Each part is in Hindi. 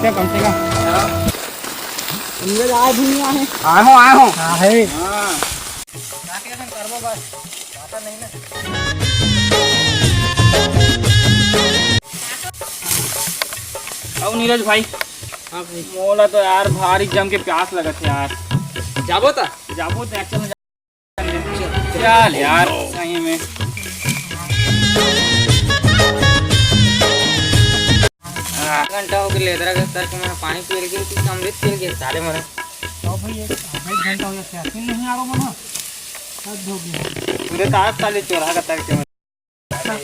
से कम से कम आए भूमिया है आए हो हाँ है हाँ करबो बस पता नहीं ना। अब नीरज भाई हाँ भाई मोला तो यार भारी जम के प्यास लगत है यार। जाबो ता जाबो तो एक्चुअल चल यार सही में घंटा हो गया लेदरा के सर के मैं पानी पी के कुछ अमृत पी के सारे मरे तो भाई एक घंटा हो गया नहीं आ रहा बना सब हो गया पूरे ताज साले चोरा का तक के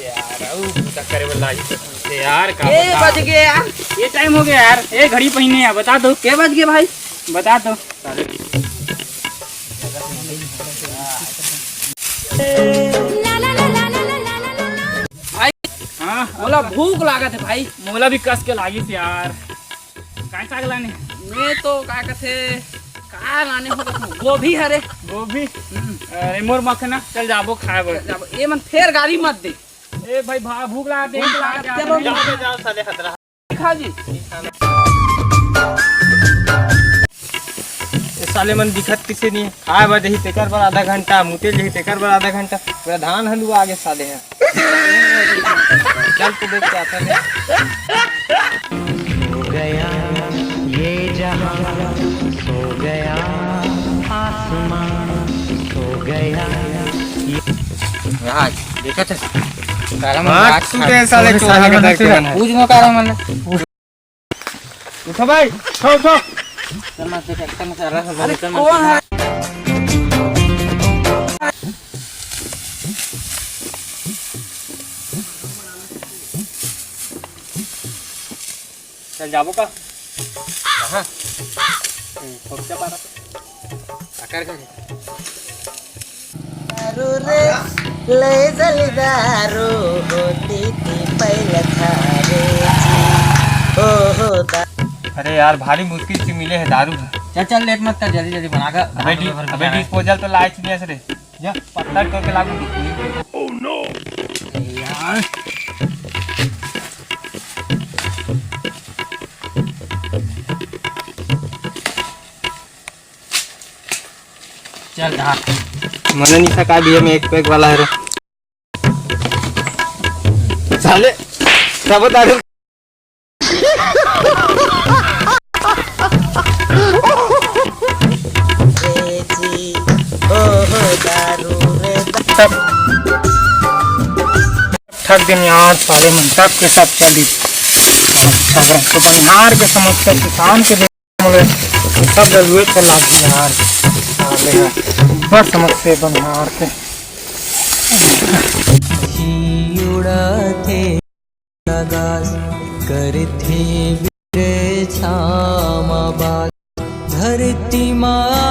यार ओ चक्कर में लाई यार का ए बज गया यार ये टाइम हो गया यार। ये घड़ी पहने है बता दो के बज गए भाई बता दो। भाई हाँ बोला भूख लागत है भाई मोला भी कस के लागी थी यार। काय साग लाने मैं तो का कहते का लाने हो गोभी हरे गोभी अरे मोर मखना चल जाबो खाए बोल ये मन फेर गाड़ी मत दे ए भाई भूख लगा दे चलो जाओ साले खतरा खा जी साले मन दिखत किसे नहीं खाए बा दही तेकर पर आधा घंटा मुते जही तेकर पर आधा घंटा पूरा धान हलुआ आगे साले हैं। चल तो देख के आता है हो गया ये जहां सो गया आसमां सो गया हां देखत है सारा हां तू साले चोरा के देख के पूछ नो कारा मन उठो भाई उठो चल मत ट्रैक्टर में सारा अरे कौन है चल जाबो का हां खूब से पारा आकर कर दारू रे ले जलदारू होती थी पहले थारे जी ओ हो अरे यार भारी मुश्किल से मिले है दारू। चल चल लेट मत कर जल्दी जल्दी बना कर अबे डिस्पोजल तो लाइच नहीं है रे जा पत्थर टोके के लागू ओह नो यार चल धा मने नहीं सका भी में एक पैक वाला है रे साले सब दारू ठग दिन यार सारे मन सब के सब चली तो बनिहार के समस्या किसान के सब जरूरत को लागी यार साले बस समस्या बनिहार के उड़ाते आगाज करते छामाबाद धरती माँ